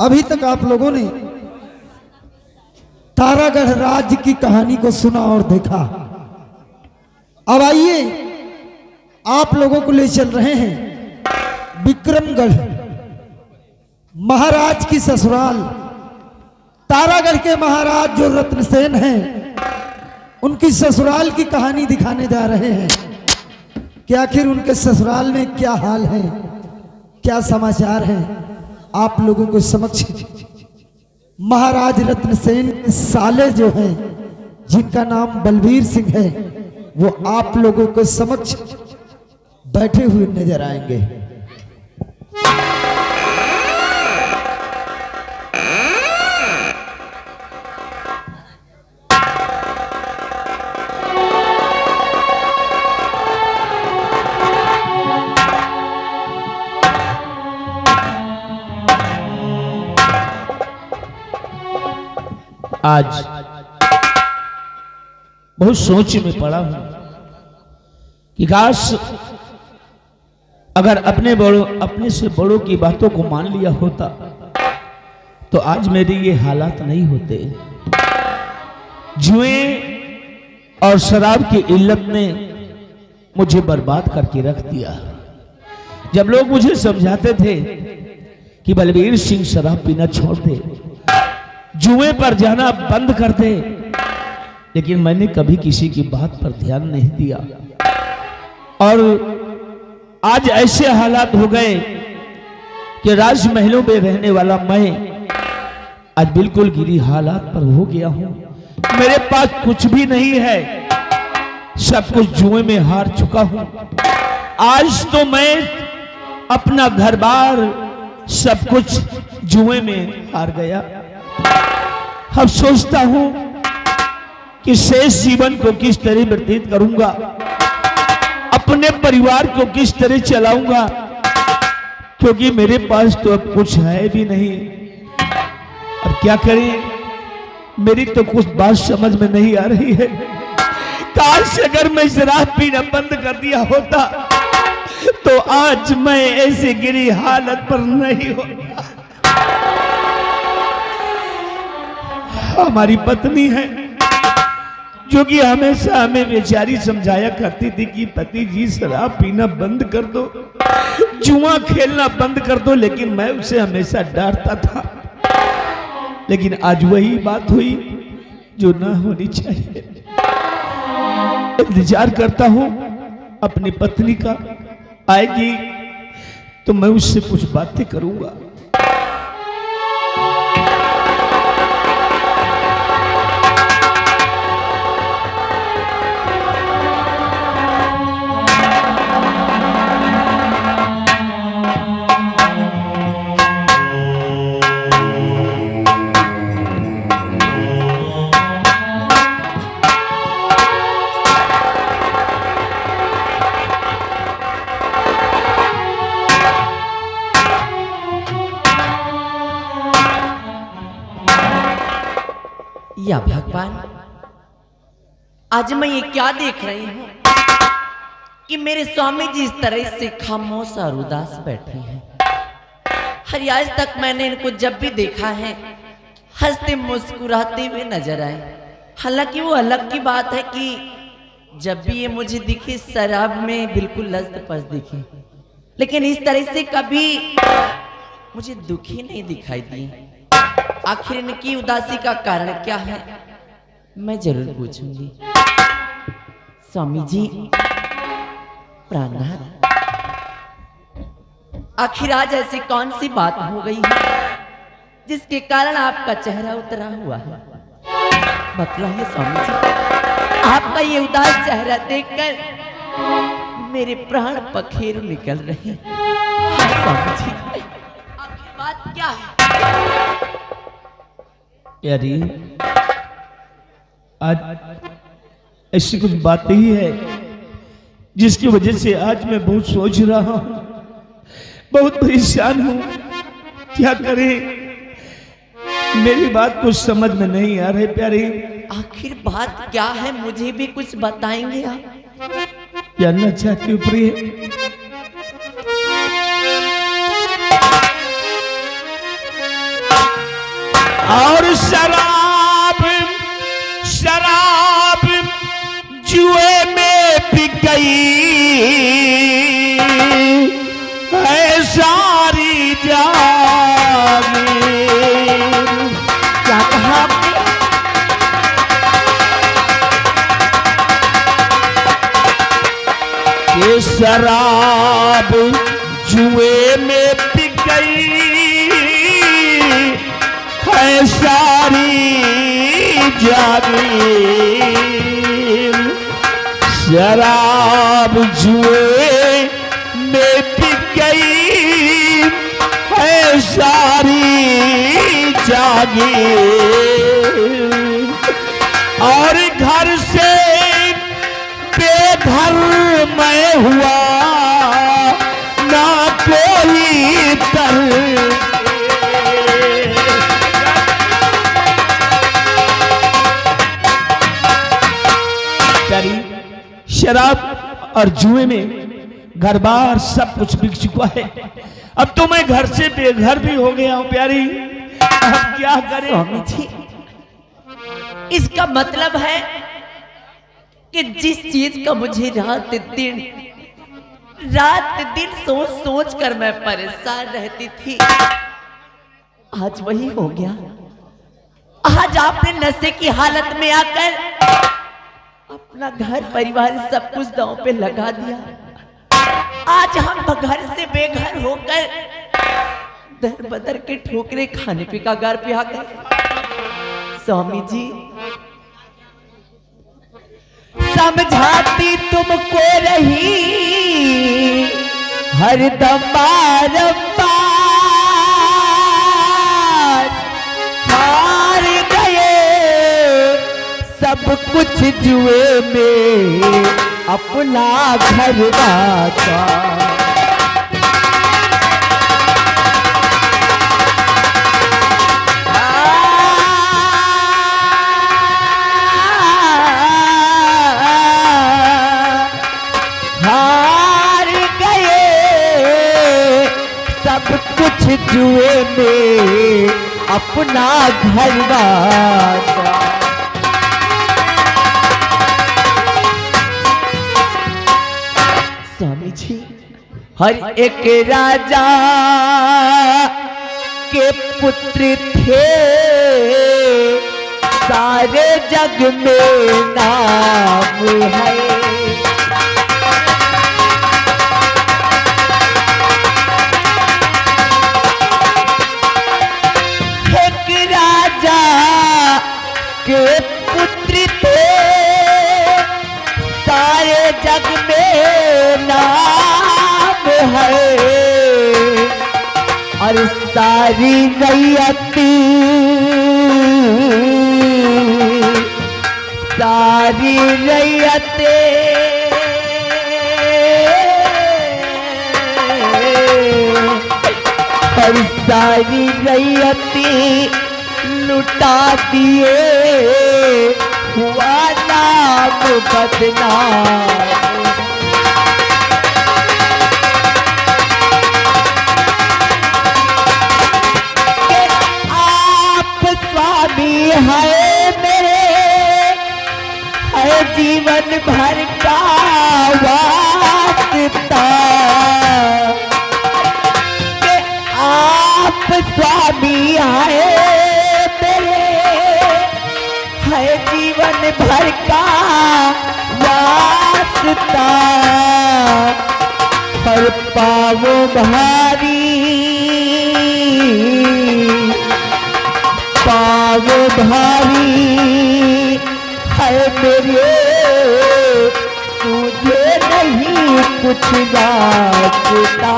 अभी तक आप लोगों ने तारागढ़ राज्य की कहानी को सुना और देखा। अब आइए आप लोगों को ले चल रहे हैं विक्रमगढ़ महाराज की ससुराल। तारागढ़ के महाराज जो रत्नसेन हैं उनकी ससुराल की कहानी दिखाने जा रहे हैं कि आखिर उनके ससुराल में क्या हाल है, क्या समाचार हैं। आप लोगों को समक्ष महाराज रत्नसेन के साले जो हैं जिनका नाम बलबीर सिंह है वो आप लोगों के समक्ष बैठे हुए नजर आएंगे। आज बहुत सोच में पड़ा हूं कि काश अगर अपने से बड़ों की बातों को मान लिया होता तो आज मेरे ये हालात नहीं होते। जुए और शराब की इल्लत ने मुझे बर्बाद करके रख दिया। जब लोग मुझे समझाते थे कि बलबीर सिंह शराब पीना छोड़ दे, जुए पर जाना बंद कर दे, लेकिन मैंने कभी किसी की बात पर ध्यान नहीं दिया। और आज ऐसे हालात हो गए कि राजमहलों में रहने वाला मैं आज बिल्कुल गिरी हालात पर हो गया हूं। मेरे पास कुछ भी नहीं है, सब कुछ जुए में हार चुका हूं। आज तो मैं अपना घर बार सब कुछ जुए में हार गया। अब सोचता हूं कि शेष जीवन को किस तरह व्यतीत करूंगा, अपने परिवार को किस तरह चलाऊंगा, क्योंकि मेरे पास तो अब कुछ है भी नहीं। और क्या करें, मेरी तो कुछ बात समझ में नहीं आ रही है। काश अगर मैं शराब पीना बंद कर दिया होता तो आज मैं ऐसे गिरी हालत पर नहीं होता। हमारी पत्नी है जो कि हमेशा हमें बेचारी समझाया करती थी कि पति जी शराब पीना बंद कर दो, जुआ खेलना बंद कर दो, लेकिन मैं उसे हमेशा डांटता था। लेकिन आज वही बात हुई जो ना होनी चाहिए। इंतजार करता हूं अपनी पत्नी का, आएगी तो मैं उससे कुछ बातें करूंगा। या भगवान, आज मैं ये क्या देख रही हूं कि मेरे स्वामी जी इस तरह से खामोश और उदास बैठे हैं। हर आज तक मैंने इनको जब भी देखा है हंसते मुस्कुराते हुए नजर आए। हालांकि वो अलग की बात है कि जब भी ये मुझे दिखे शराब में बिल्कुल लस्त-पस्त दिखे, लेकिन इस तरह से कभी मुझे दुखी नहीं दिखाई दिए। आखिर इनकी उदासी का कारण क्या है, मैं जरूर पूछूंगी। स्वामी जी प्राणनाथ, आखिर आज ऐसी कौन सी बात हो गई है जिसके कारण आपका चेहरा उतरा हुआ है? बतलाइए स्वामी जी। आपका ये उदास चेहरा देखकर मेरे प्राण पखेरु निकल रहे हैं। स्वामी जी, आखिर बात क्या है? यारी, आज ऐसी कुछ बात ही है जिसकी वजह से आज मैं बहुत सोच रहा हूं, बहुत परेशान हूं। क्या करें, मेरी बात कुछ समझ में नहीं आ रही। प्यारी, आखिर बात क्या है, मुझे भी कुछ बताएंगे आप? जानना चाहती हूँ प्रिय? और शराब शराब जुए में बिक गई है सारी जागीर। क्या कहा आपने? ये शराब जुए में बिक गई है सारी जागीर। शराब जुए में बिक गई है सारी जागीर। और घर से बेघर मैं हुआ ना कोई तर। प्यारी, शराब और जुए में घर बार सब कुछ बिक चुका है। अब तो मैं घर से बेघर भी हो गया हूं प्यारी, अब क्या करें? स्वामी जी, इसका मतलब है कि जिस चीज का मुझे रात दिन सोच सोच कर मैं परेशान रहती थी, आज वही हो गया। आज आपने नशे की हालत में आकर अपना घर परिवार सब कुछ दांव पे लगा दिया। आज हम घर से बेघर होकर दर बदर के ठोकरे खाने पे कगार पे आ गए। स्वामी जी, समझाती तुमको रही हरदम बारंबार, हार गए सब कुछ जुए में अपना घर बाका। कुछ जुए में अपना घर बाका। स्वामी जी, हर एक राजा के पुत्र थे, सारे जग में नाम है। के पुत्र थे, सारे जग में नाम है। और सारी रैयती, सारी रैयते और सारी रैयती लुटा दिए, हुआ नाम बदनाम। आप स्वामी है मेरे, है जीवन भर का वास्ता। आप स्वामी आए है जीवन भर का वास्ता। पर पावो भारी, पावो भारी है मेरे, तुझे नहीं कुछ वास्ता।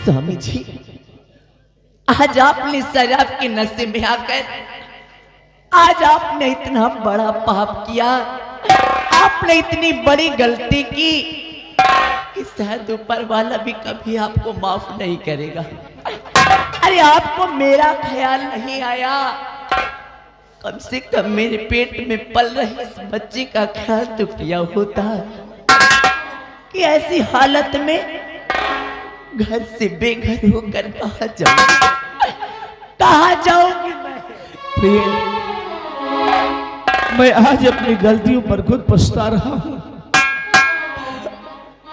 स्वामी जी, आज आपने शराब के नशे में आकर आज आपने इतना बड़ा पाप किया, आपने इतनी बड़ी गलती की कि शायद ऊपर वाला भी कभी आपको माफ नहीं करेगा। अरे आपको मेरा ख्याल नहीं आया, कम से कम मेरे पेट में पल रहे इस बच्चे का ख्याल तो किया होता कि ऐसी हालत में घर से बेघर होकर कहाँ जाऊंगी मैं? प्रिय, मैं आज अपनी गलतियों पर खुद पछता रहा हूं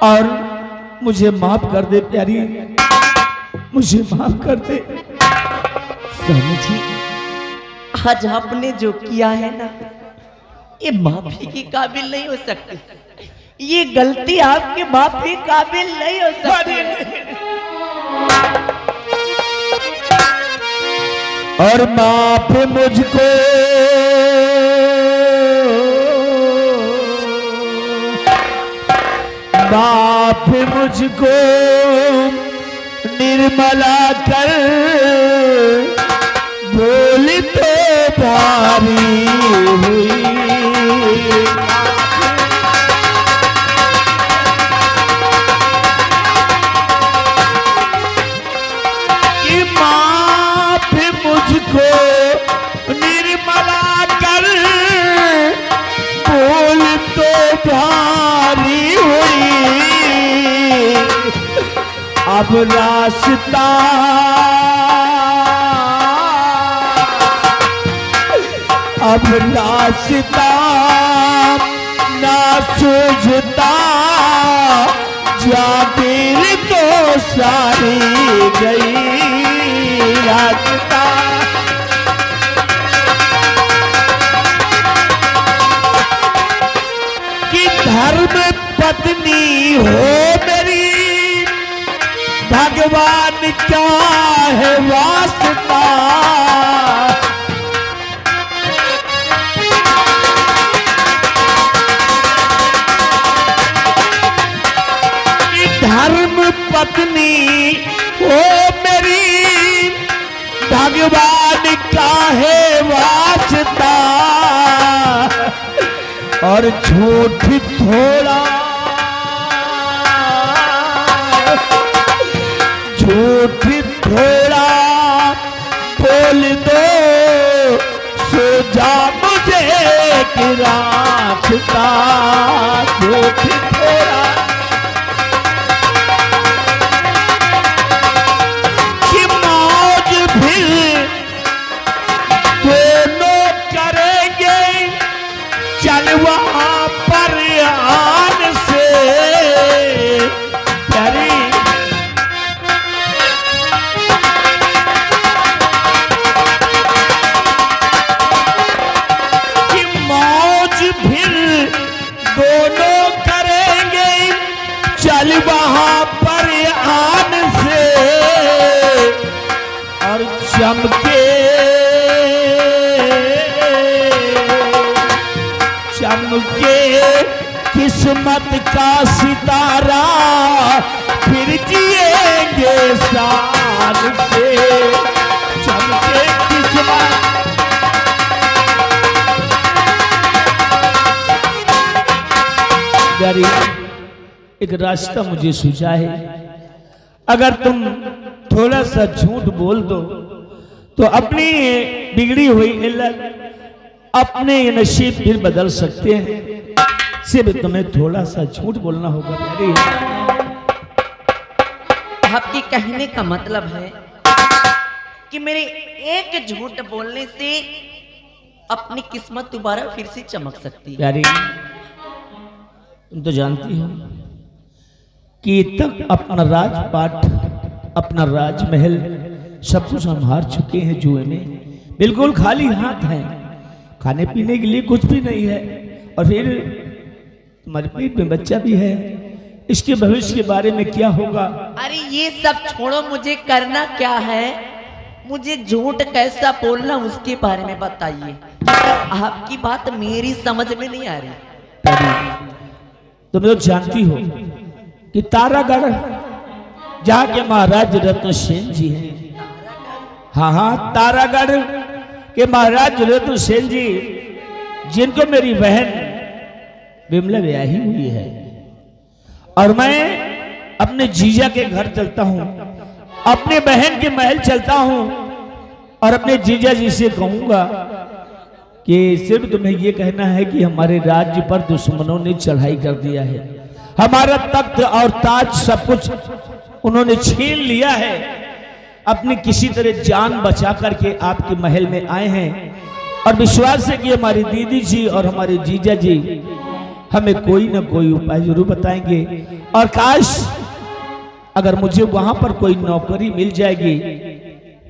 और मुझे माफ कर दे प्यारी, मुझे माफ कर दे। स्वामी जी, आज आपने जो किया है ना, ये माफी की काबिल नहीं हो सकती। ये गलती आपकी माफी काबिल नहीं हो सकती। और माफ मुझको माफ मुझको निर्मला कर, बोल तो भारी हुई। कि माफ मुझको निर्मला कर, बोल तो भारी हुई। अब रास्ता ना सूझता, जाकिर तो सारी गई रास्ता। कि धर्म पत्नी हो मेरी, भगवान क्या है वास्ता। धर्म पत्नी हो मेरी, भगवान का है वास्ता। और झूठ थोड़ा बोल दो, सो जा मुझे कि रास्ता। झूठ थोड़ा दोनों करेंगे, चल वहां पर आन से प्यारी। कि मौज फिर दोनों करेंगे, चल वहां पर आन से। और चमके किस्मत का सितारा, फिर जिएंगे शान से। चमके किस्मत। एक रास्ता मुझे सूझा है, अगर तुम थोड़ा सा झूठ बोल दो तो अपनी बिगड़ी हुई इल्लत, अपने नसीब फिर बदल सकते हैं। सिर्फ तुम्हें थोड़ा सा झूठ बोलना होगा प्यारी। आपके कहने का मतलब है कि मेरे एक झूठ बोलने से अपनी किस्मत दोबारा फिर से चमक सकती है। प्यारी, तुम तो जानती हो कि तक अपना राजपाट, अपना राजमहल सब कुछ हम हार चुके हैं जुए में। बिल्कुल खाली हाथ हैं, खाने पीने के लिए कुछ भी नहीं है। और फिर तुम्हारे पेट में बच्चा भी है, इसके भविष्य के बारे में क्या होगा? अरे ये सब छोड़ो, मुझे करना क्या है? मुझे झूठ कैसा बोलना उसके बारे में बताइए। आपकी बात मेरी समझ में नहीं आ रही। तुम लोग जानती हो कि तारागढ़ जहाँ के महाराज रत्नसेन जी हैं, हाँ, तारागढ़ के महाराज रत्नसेन जी, जिनको मेरी बहन विमला ब्याही हुई है। और मैं अपने जीजा के घर चलता हूँ, अपने बहन के महल चलता हूँ और अपने जीजा जी से कहूंगा कि सिर्फ तुम्हें ये कहना है कि हमारे राज्य पर दुश्मनों ने चढ़ाई कर दिया है, हमारा तख्त और ताज सब कुछ उन्होंने छीन लिया है। अपनी किसी तरह जान बचा करके आपके महल में आए हैं और विश्वास है कि हमारी दीदी जी और हमारे जीजा जी हमें कोई ना कोई उपाय जरूर बताएंगे। और काश अगर मुझे वहां पर कोई नौकरी मिल जाएगी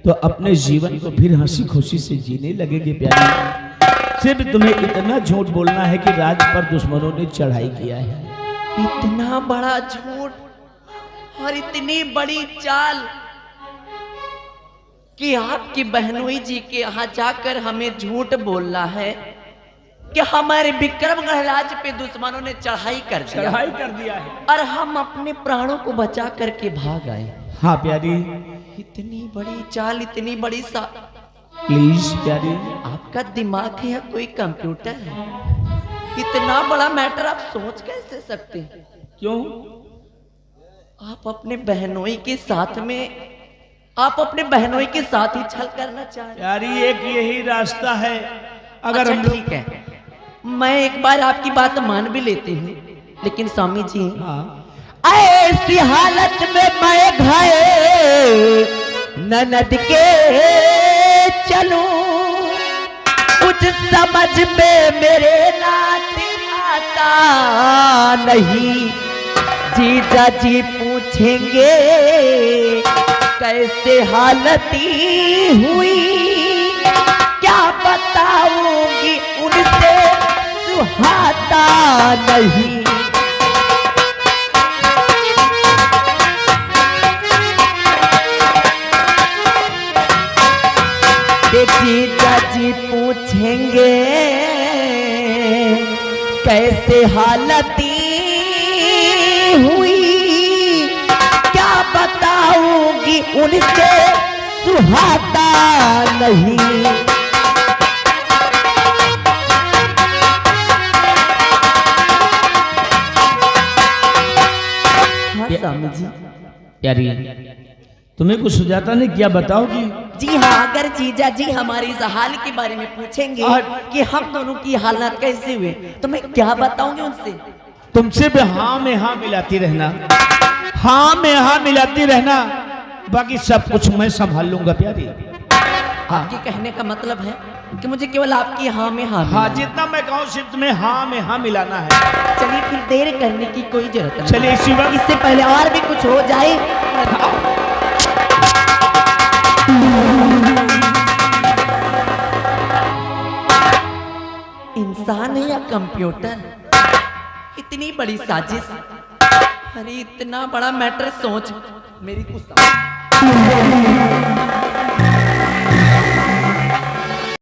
तो अपने जीवन को फिर हंसी खुशी से जीने लगेंगे। प्यारी, सिर्फ तुम्हें इतना झूठ बोलना है कि राज पर दुश्मनों ने चढ़ाई किया है। इतना बड़ा झूठ और इतनी बड़ी चाल कि आपकी बहनोई जी के यहाँ जाकर हमें झूठ बोलना है कि हमारे विक्रमगढ़ राज्य पे दुश्मनों ने चढ़ाई कर दिया है और हम अपने प्राणों को बचा करके भाग आए। हाँ प्यारी, इतनी बड़ी चाल, इतनी बड़ी प्लीज प्यारी, आपका दिमाग है या कोई कंप्यूटर है? इतना बड़ा मैटर आप सोच कैसे सकते हैं? क्यों? आप अपने बहनोई के साथ में, आप अपने बहनोई के साथ ही छल करना चाह रहे हैं। प्यारी, एक यही रास्ता है। अगर अच्छा, हम ठीक है, मैं एक बार आपकी बात मान भी लेती हूँ, लेकिन स्वामी जी, ऐसी हालत में मैं घायल ननद के चलूं, कुछ समझ में मेरे नाते आता नहीं। जीजा जी पूछेंगे कैसे हालती हुई, क्या बताऊंगी उनसे सुहाता नहीं। जीजा जी पूछेंगे कैसे हालती हुई, क्या बताऊंगी उनसे सुहाता नहीं। हाँ स्वामी जी। प्यारी, तुम्हें कुछ सुझाता नहीं, क्या बताओगी? जी हाँ, अगर जीजा जी हमारी इस हाल के बारे में पूछेंगे कि हम दोनों की हालत कैसे हुए, तो मैं क्या बताऊंगी उनसे? तुमसे भी हाँ में हाँ मिलाती रहना, हाँ में हाँ मिलाती रहना, बाकी सब कुछ मैं संभाल लूंगा। प्यारी, आपके कहने का मतलब है कि मुझे केवल आपकी हाँ में हाँ हाँ, जितना मैं कहूँ सिर्फ तुम्हें हाँ में हाँ मिलाना है। चलिए फिर देर करने की कोई जरूरत नहीं। चलिए इसी वक्त, इससे पहले और भी कुछ हो जाए। इंसान है या कंप्यूटर? इतनी बड़ी साजिश, अरे इतना बड़ा मैटर सोच मेरी कुछ